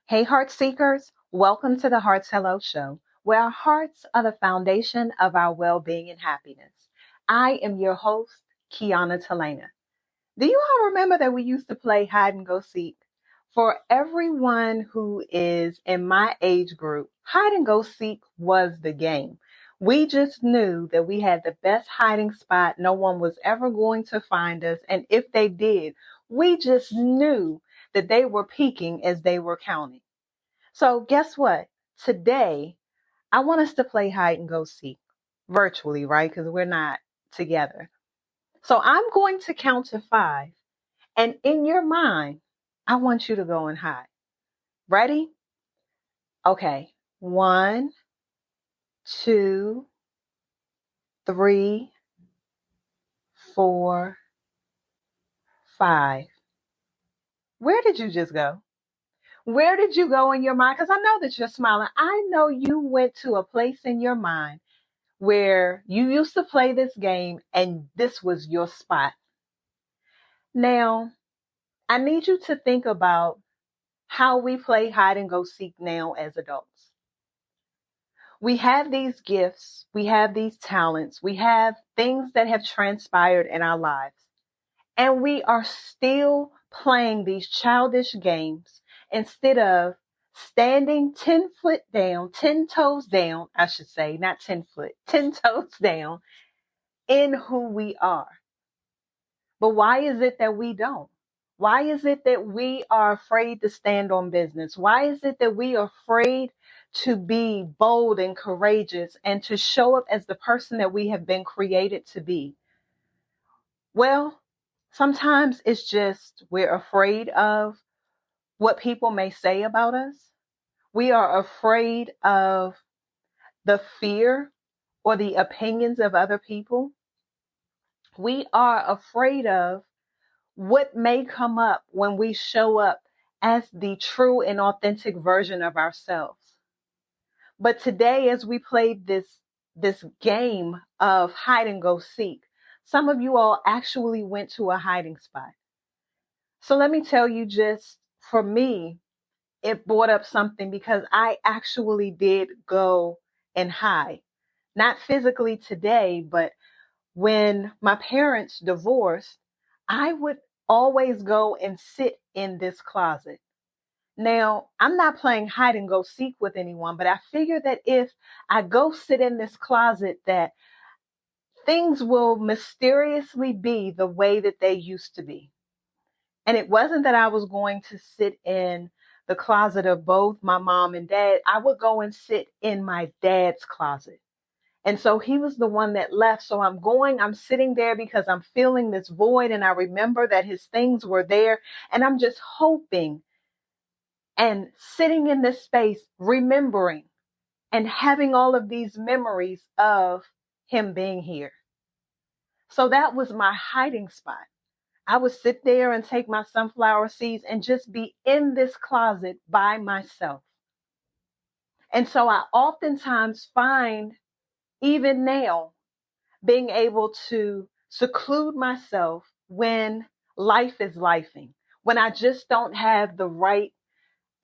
Hey, heart seekers, welcome to the Hearts Hello Show, where our hearts are the foundation of our well being and happiness. I am your host, Keona Talana. Do you all remember that we used to play hide and go seek? For everyone who is in my age group, hide and go seek was the game. We just knew that we had the best hiding spot. No one was ever going to find us. And if they did, we just knew that they were peeking as they were counting. So guess what? Today, I want us to play hide and go seek virtually, right? Because we're not together. So I'm going to count to 5. And in your mind, I want you to go and hide. Ready? Okay. 1, 2, 3, 4, 5. Where did you just go? Where did you go in your mind? Because I know that you're smiling. I know you went to a place in your mind where you used to play this game and this was your spot. Now, I need you to think about how we play hide and go seek now as adults. We have these gifts, we have these talents, we have things that have transpired in our lives, and we are still playing these childish games instead of standing 10 foot down, 10 toes down, I should say, not 10 foot, 10 toes down in who we are. But why is it that we don't? Why is it that we are afraid to stand on business? Why is it that we are afraid to be bold and courageous and to show up as the person that we have been created to be? Well, sometimes it's just we're afraid of what people may say about us. We are afraid of the fear or the opinions of other people. We are afraid of what may come up when we show up as the true and authentic version of ourselves. But today, as we played this game of hide and go seek, some of you all actually went to a hiding spot. So let me tell you, just for me, it brought up something because I actually did go and hide. Not physically today, but when my parents divorced, I would always go and sit in this closet. Now, I'm not playing hide and go seek with anyone, but I figure that if I go sit in this closet, that things will mysteriously be the way that they used to be. And it wasn't that I was going to sit in the closet of both my mom and dad. I would go and sit in my dad's closet. And so he was the one that left. So I'm sitting there because I'm feeling this void. And I remember that his things were there. And I'm just hoping and sitting in this space, remembering and having all of these memories of him being here. So that was my hiding spot. I would sit there and take my sunflower seeds and just be in this closet by myself. And so I oftentimes find, even now, being able to seclude myself when life is lifing, when I just don't have the right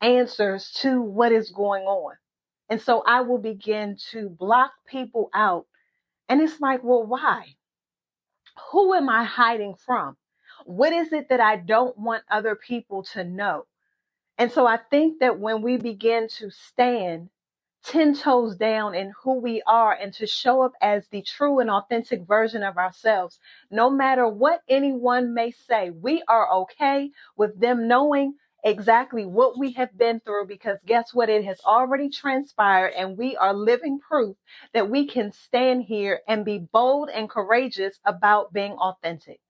answers to what is going on. And so I will begin to block people out. And it's like, well, why? Who am I hiding from? What is it that I don't want other people to know? And so I think that when we begin to stand 10 toes down in who we are and to show up as the true and authentic version of ourselves, no matter what anyone may say, we are okay with them knowing exactly what we have been through, because guess what? It has already transpired and we are living proof that we can stand here and be bold and courageous about being authentic.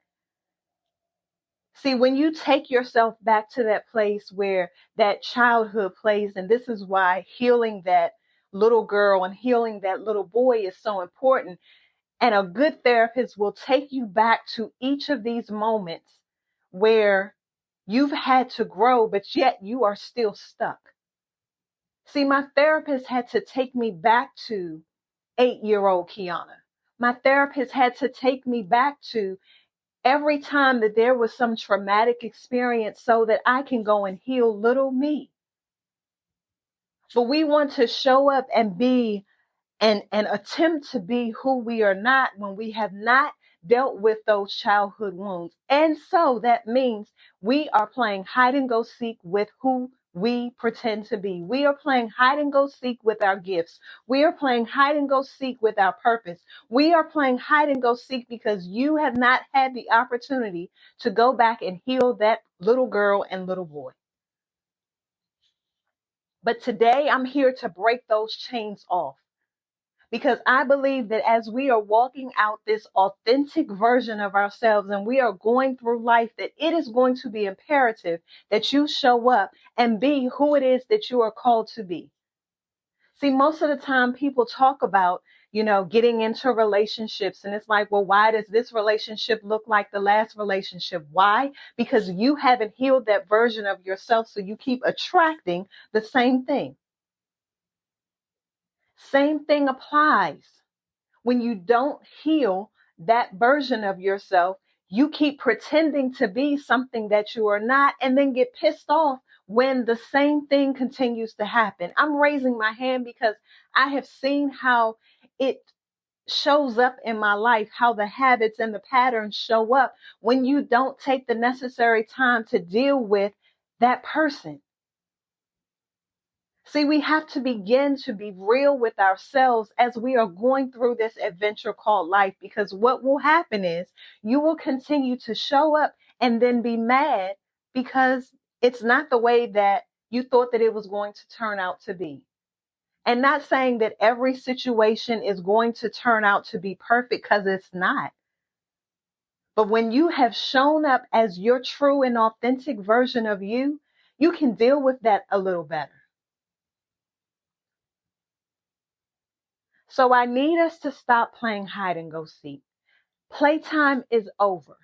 See, when you take yourself back to that place where that childhood plays, and this is why healing that little girl and healing that little boy is so important. And a good therapist will take you back to each of these moments where you've had to grow, but yet you are still stuck. See, my therapist had to take me back to 8-year-old Keona. My therapist had to take me back to every time that there was some traumatic experience so that I can go and heal little me. But we want to show up and be and attempt to be who we are not when we have not dealt with those childhood wounds. And so that means we are playing hide and go seek with who we pretend to be. We are playing hide and go seek with our gifts. We are playing hide and go seek with our purpose. We are playing hide and go seek because you have not had the opportunity to go back and heal that little girl and little boy. But today I'm here to break those chains off. Because I believe that as we are walking out this authentic version of ourselves and we are going through life, that it is going to be imperative that you show up and be who it is that you are called to be. See, most of the time people talk about, getting into relationships, and it's like, well, why does this relationship look like the last relationship? Why? Because you haven't healed that version of yourself, so you keep attracting the same thing. Same thing applies. When you don't heal that version of yourself, you keep pretending to be something that you are not and then get pissed off when the same thing continues to happen. I'm raising my hand because I have seen how it shows up in my life, how the habits and the patterns show up when you don't take the necessary time to deal with that person. See, we have to begin to be real with ourselves as we are going through this adventure called life, because what will happen is you will continue to show up and then be mad because it's not the way that you thought that it was going to turn out to be. And not saying that every situation is going to turn out to be perfect, because it's not. But when you have shown up as your true and authentic version of you, you can deal with that a little better. So I need us to stop playing hide and go seek. Playtime is over.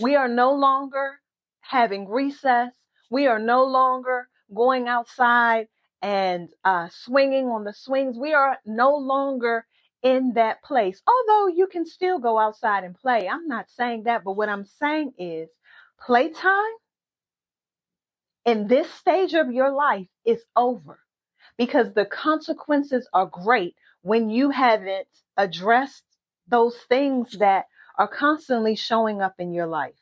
We are no longer having recess. We are no longer going outside and swinging on the swings. We are no longer in that place. Although you can still go outside and play. I'm not saying that, but what I'm saying is playtime in this stage of your life is over, because the consequences are great when you haven't addressed those things that are constantly showing up in your life.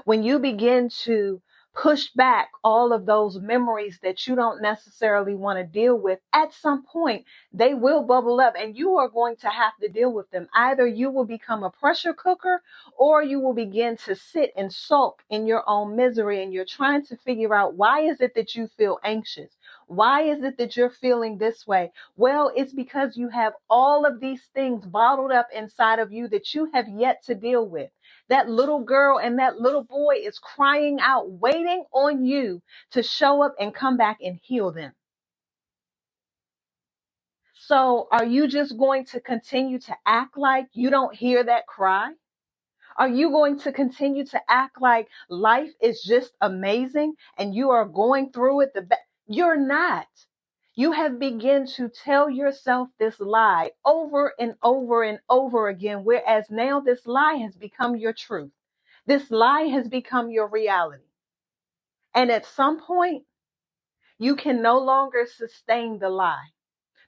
When you begin to push back all of those memories that you don't necessarily want to deal with, at some point, they will bubble up and you are going to have to deal with them. Either you will become a pressure cooker or you will begin to sit and sulk in your own misery, and you're trying to figure out, why is it that you feel anxious? Why is it that you're feeling this way? Well, it's because you have all of these things bottled up inside of you that you have yet to deal with. That little girl and that little boy is crying out, waiting on you to show up and come back and heal them. So are you just going to continue to act like you don't hear that cry? Are you going to continue to act like life is just amazing and you are going through it the best? You're not. You have begun to tell yourself this lie over and over and over again, whereas now this lie has become your truth. This lie has become your reality. And at some point, you can no longer sustain the lie.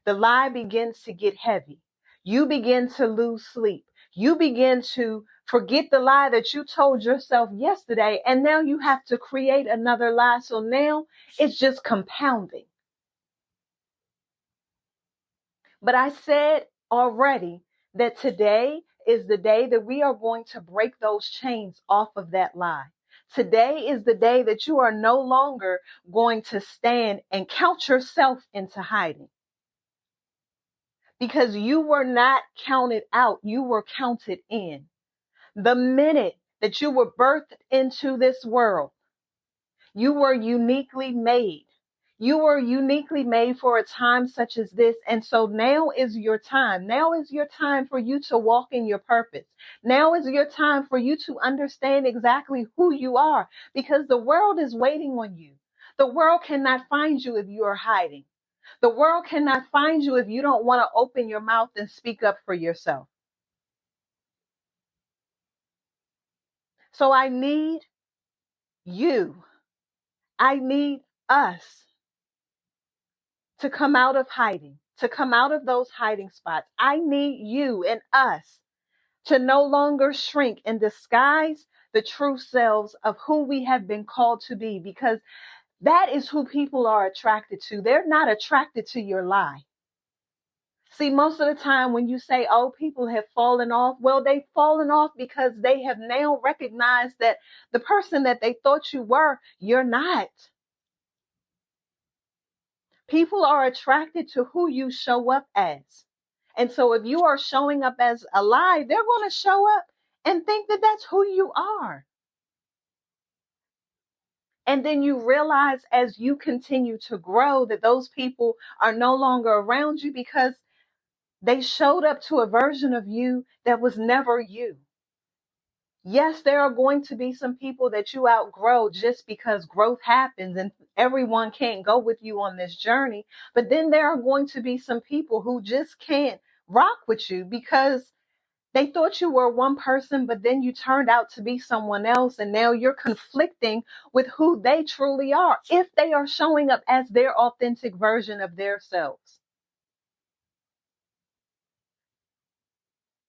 The lie begins to get heavy. You begin to lose sleep. You begin to forget the lie that you told yourself yesterday, and now you have to create another lie. So now it's just compounding. But I said already that today is the day that we are going to break those chains off of that lie. Today is the day that you are no longer going to stand and count yourself into hiding. Because you were not counted out, you were counted in. The minute that you were birthed into this world, you were uniquely made. You were uniquely made for a time such as this. And so now is your time. Now is your time for you to walk in your purpose. Now is your time for you to understand exactly who you are, because the world is waiting on you. The world cannot find you if you are hiding. The world cannot find you if you don't want to open your mouth and speak up for yourself. So I need you. I need us to come out of hiding, to come out of those hiding spots. I need you and us to no longer shrink and disguise the true selves of who we have been called to be, because that is who people are attracted to. They're not attracted to your lie. See, most of the time when you say, oh, people have fallen off, well, they've fallen off because they have now recognized that the person that they thought you were, you're not. People are attracted to who you show up as. And so if you are showing up as a lie, they're going to show up and think that that's who you are. And then you realize as you continue to grow that those people are no longer around you because they showed up to a version of you that was never you. Yes, there are going to be some people that you outgrow just because growth happens and everyone can't go with you on this journey. But then there are going to be some people who just can't rock with you because they thought you were one person, but then you turned out to be someone else. And now you're conflicting with who they truly are if they are showing up as their authentic version of their selves.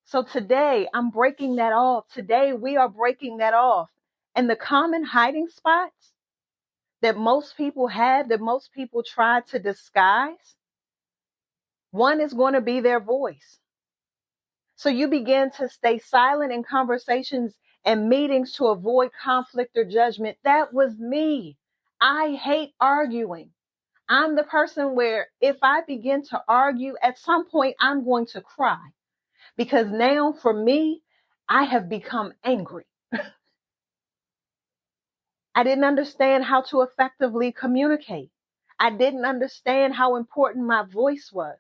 So today I'm breaking that off. Today we are breaking that off. And the common hiding spots that most people have, that most people try to disguise, one is going to be their voice. So you begin to stay silent in conversations and meetings to avoid conflict or judgment. That was me. I hate arguing. I'm the person where if I begin to argue, at some point I'm going to cry. Because now for me, I have become angry. I didn't understand how to effectively communicate. I didn't understand how important my voice was.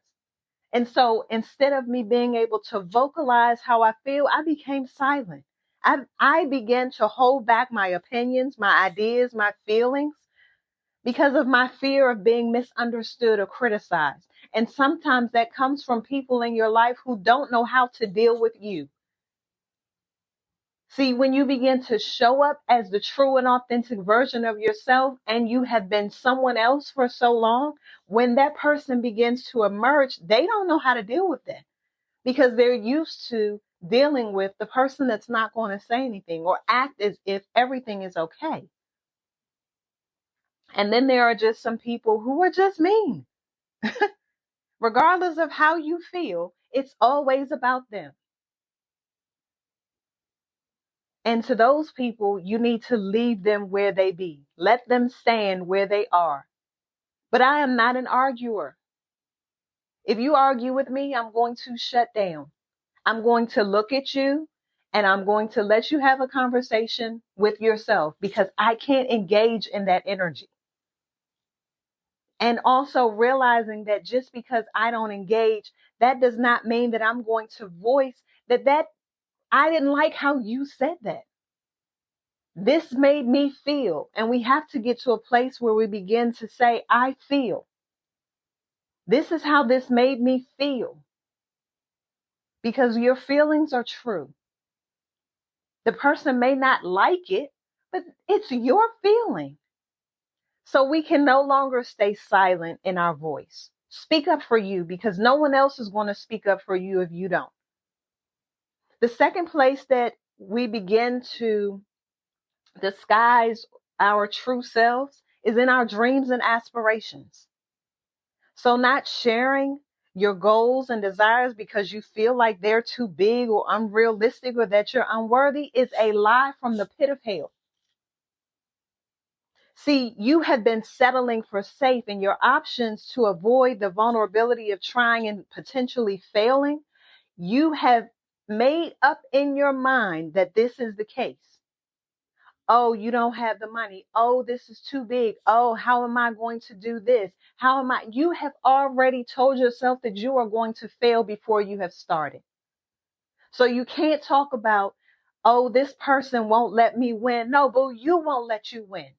And so instead of me being able to vocalize how I feel, I became silent. I began to hold back my opinions, my ideas, my feelings because of my fear of being misunderstood or criticized. And sometimes that comes from people in your life who don't know how to deal with you. See, when you begin to show up as the true and authentic version of yourself and you have been someone else for so long, when that person begins to emerge, they don't know how to deal with that because they're used to dealing with the person that's not going to say anything or act as if everything is okay. And then there are just some people who are just mean. Regardless of how you feel, it's always about them. And to those people, you need to leave them where they be. Let them stand where they are. But I am not an arguer. If you argue with me, I'm going to shut down. I'm going to look at you and I'm going to let you have a conversation with yourself because I can't engage in that energy. And also realizing that just because I don't engage, that does not mean that I'm going to voice that I didn't like how you said that. This made me feel, and we have to get to a place where we begin to say, I feel. This is how this made me feel. Because your feelings are true. The person may not like it, but it's your feeling. So we can no longer stay silent in our voice. Speak up for you because no one else is going to speak up for you if you don't. The second place that we begin to disguise our true selves is in our dreams and aspirations. So not sharing your goals and desires because you feel like they're too big or unrealistic or that you're unworthy is a lie from the pit of hell. See, you have been settling for safe and your options to avoid the vulnerability of trying and potentially failing. You have made up in your mind that this is the case. Oh, you don't have the money. Oh, this is too big. Oh, how am I going to do this? How am I? You have already told yourself that you are going to fail before you have started. So you can't talk about, oh, this person won't let me win. No, boo, you won't let you win.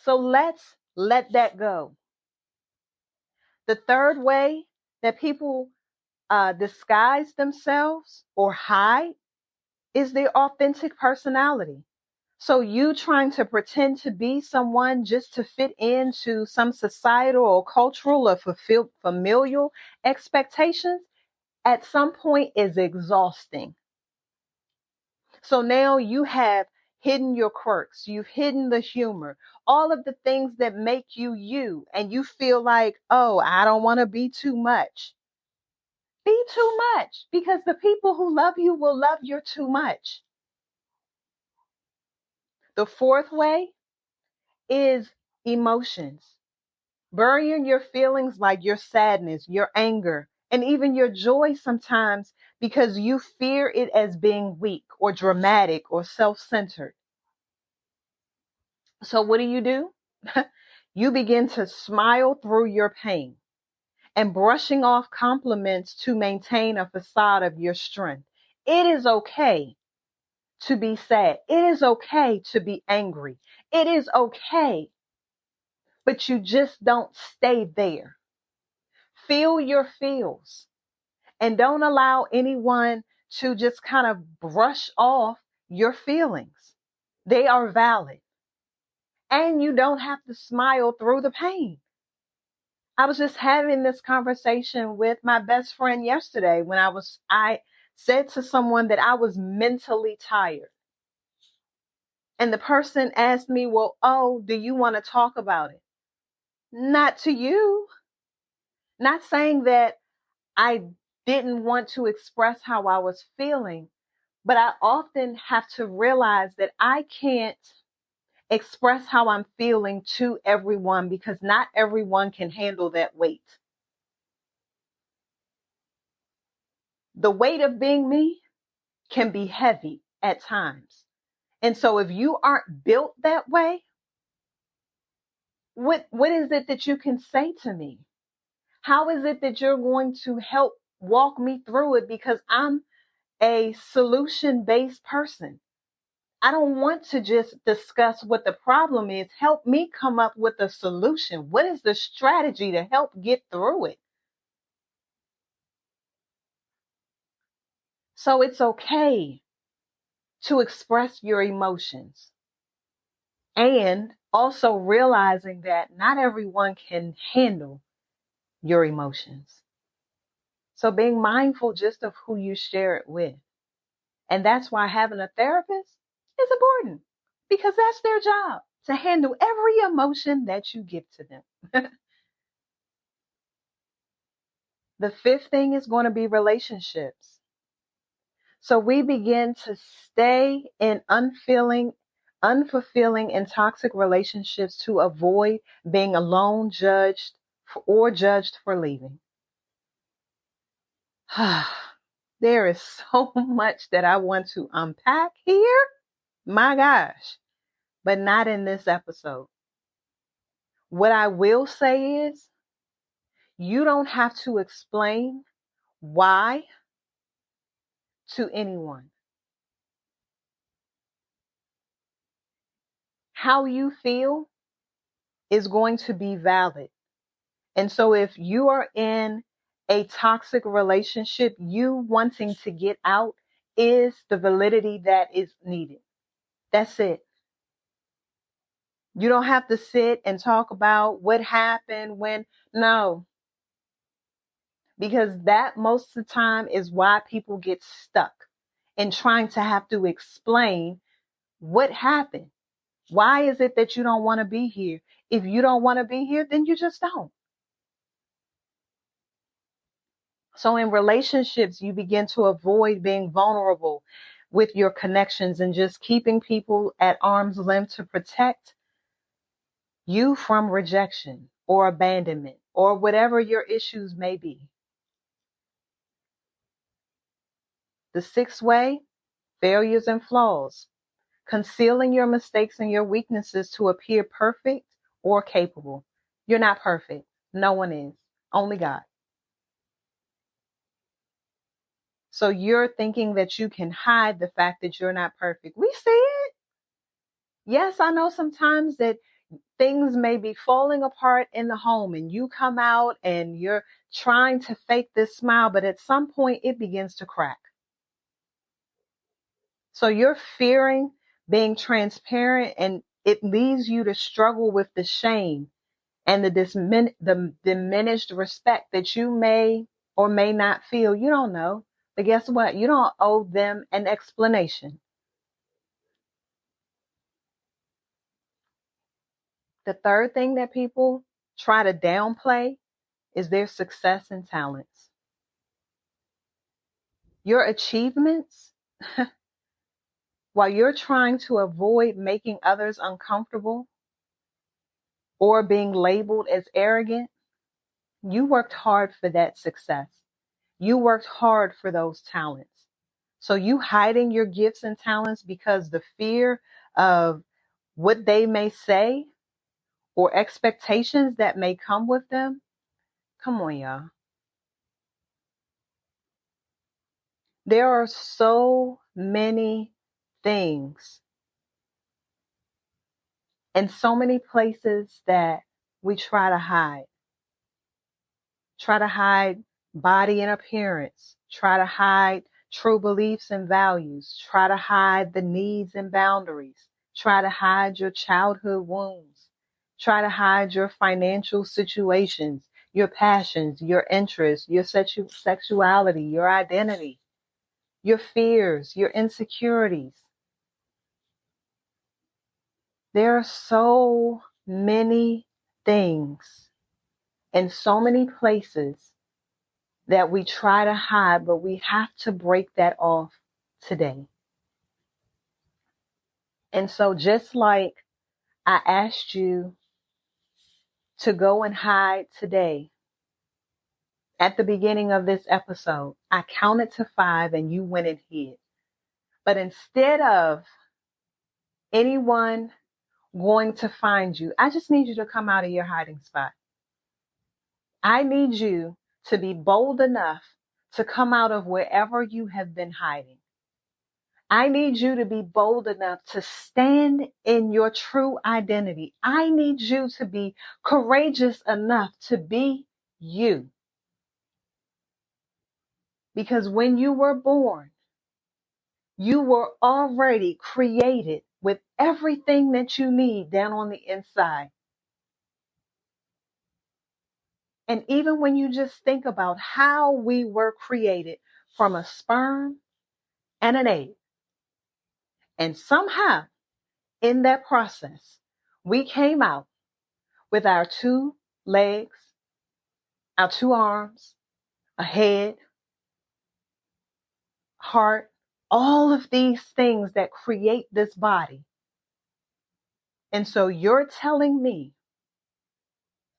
So let's let that go. The third way that people disguise themselves or hide is their authentic personality. So you trying to pretend to be someone just to fit into some societal or cultural or familial expectations at some point is exhausting. So now you have hidden your quirks, you've hidden the humor, all of the things that make you you, and you feel like, oh, I don't want to be too much. Be too much, because the people who love you will love your too much. The fourth way is emotions. Burying your feelings like your sadness, your anger, and even your joy sometimes because you fear it as being weak or dramatic or self-centered. So what do? You begin to smile through your pain and brushing off compliments to maintain a facade of your strength. It is okay to be sad. It is okay to be angry. It is okay, but you just don't stay there. Feel your feels and don't allow anyone to just kind of brush off your feelings. They are valid. And you don't have to smile through the pain. I was just having this conversation with my best friend yesterday when I said to someone that I was mentally tired. And the person asked me, well, oh, do you want to talk about it? Not to you. Not saying that I didn't want to express how I was feeling, but I often have to realize that I can't express how I'm feeling to everyone because not everyone can handle that weight. The weight of being me can be heavy at times. And so if you aren't built that way, what is it that you can say to me? How is it that you're going to help walk me through it? Because I'm a solution-based person. I don't want to just discuss what the problem is. Help me come up with a solution. What is the strategy to help get through it? So it's okay to express your emotions. And also realizing that not everyone can handle your emotions. So being mindful just of who you share it with. And that's why having a therapist is important because that's their job to handle every emotion that you give to them. The fifth thing is going to be relationships. So we begin to stay in unfulfilling, and toxic relationships to avoid being alone, judged, or judged for leaving. There is so much that I want to unpack here. My gosh, but not in this episode. What I will say is you don't have to explain why to anyone. How you feel is going to be valid. And so if you are in a toxic relationship, you wanting to get out is the validity that is needed. That's it. You don't have to sit and talk about what happened when, no. Because that most of the time is why people get stuck in trying to have to explain what happened. Why is it that you don't want to be here? If you don't want to be here, then you just don't. So in relationships, you begin to avoid being vulnerable with your connections and just keeping people at arm's length to protect you from rejection or abandonment or whatever your issues may be. The sixth way, failures and flaws. Concealing your mistakes and your weaknesses to appear perfect or capable. You're not perfect. No one is. Only God. So you're thinking that you can hide the fact that you're not perfect. We see it. Yes, I know sometimes that things may be falling apart in the home and you come out and you're trying to fake this smile, but at some point it begins to crack. So you're fearing being transparent, and it leads you to struggle with the shame and the diminished respect that you may or may not feel. You don't know. But guess what? You don't owe them an explanation. The third thing that people try to downplay is their success and talents. Your achievements, while you're trying to avoid making others uncomfortable or being labeled as arrogant, you worked hard for that success. You worked hard for those talents. So you hiding your gifts and talents because the fear of what they may say or expectations that may come with them. Come on, y'all. There are so many things and so many places that we try to hide. Try to hide body and appearance. Try to hide true beliefs and values. Try to hide the needs and boundaries. Try to hide your childhood wounds. Try to hide your financial situations, your passions, your interests, your sexuality, your identity, your fears, your insecurities. There are so many things and so many places that we try to hide, but we have to break that off today. And so just like I asked you to go and hide today, at the beginning of this episode, I counted to 5 and you went and hid. But instead of anyone going to find you, I just need you to come out of your hiding spot. I need you to be bold enough to come out of wherever you have been hiding. I need you to be bold enough to stand in your true identity. I need you to be courageous enough to be you. Because when you were born, you were already created with everything that you need down on the inside. And even when you just think about how we were created from a sperm and an egg, and somehow in that process, we came out with our 2 legs, our 2 arms, a head, heart, all of these things that create this body. And so you're telling me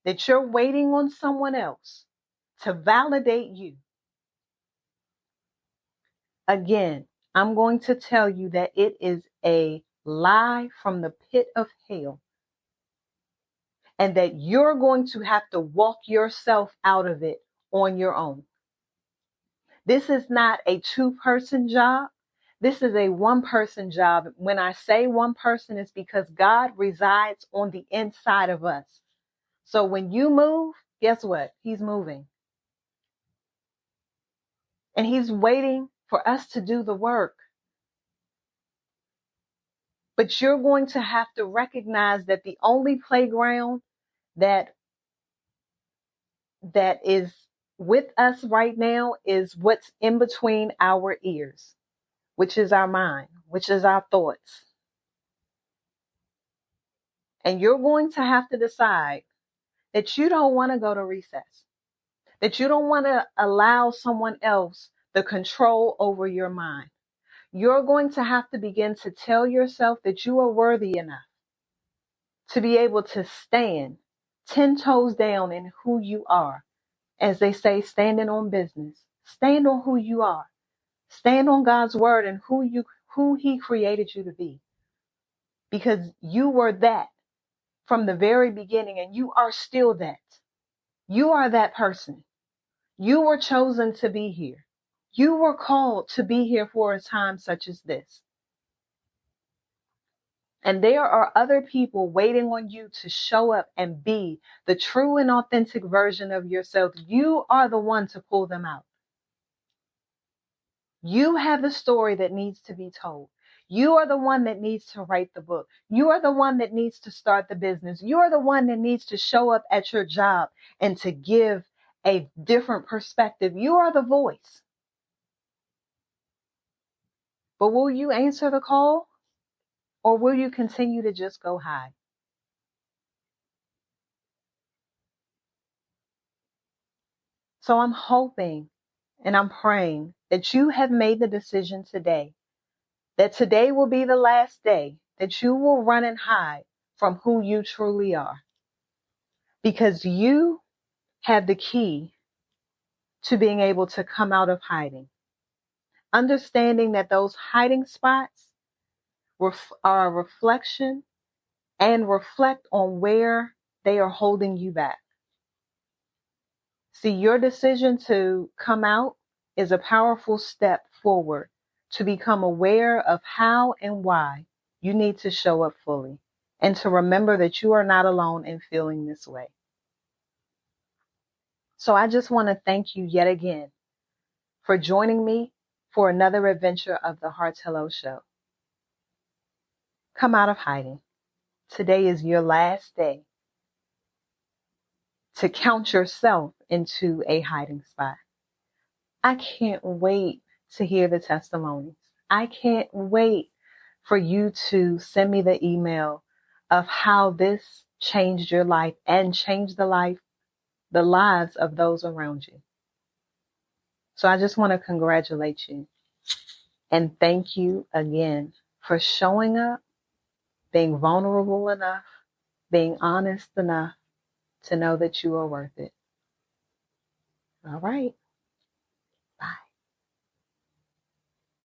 that you're waiting on someone else to validate you. Again, I'm going to tell you that it is a lie from the pit of hell, and that you're going to have to walk yourself out of it on your own. This is not a 2-person job. This is a 1-person job. When I say 1 person, it's because God resides on the inside of us. So when you move, guess what? He's moving. And he's waiting for us to do the work. But you're going to have to recognize that the only playground that is with us right now is what's in between our ears, which is our mind, which is our thoughts. And you're going to have to decide that you don't want to go to recess, that you don't want to allow someone else the control over your mind. You're going to have to begin to tell yourself that you are worthy enough to be able to stand 10 toes down in who you are. As they say, standing on business. Stand on who you are. Stand on God's word and who he created you to be. Because you were that from the very beginning, and you are still that. You are that person. You were chosen to be here. You were called to be here for a time such as this. And there are other people waiting on you to show up and be the true and authentic version of yourself. You are the one to pull them out. You have the story that needs to be told. You are the one that needs to write the book. You are the one that needs to start the business. You are the one that needs to show up at your job and to give a different perspective. You are the voice. But will you answer the call, or will you continue to just go hide? So I'm hoping and I'm praying that you have made the decision today, that today will be the last day that you will run and hide from who you truly are, because you have the key to being able to come out of hiding. Understanding that those hiding spots are a reflection and reflect on where they are holding you back. See, your decision to come out is a powerful step forward to become aware of how and why you need to show up fully, and to remember that you are not alone in feeling this way. So I just want to thank you yet again for joining me for another adventure of the Heart's Hello Show. Come out of hiding. Today is your last day to count yourself into a hiding spot. I can't wait to hear the testimonies. I can't wait for you to send me the email of how this changed your life and changed the lives of those around you. So I just want to congratulate you and thank you again for showing up, being vulnerable enough, being honest enough to know that you are worth it. All right.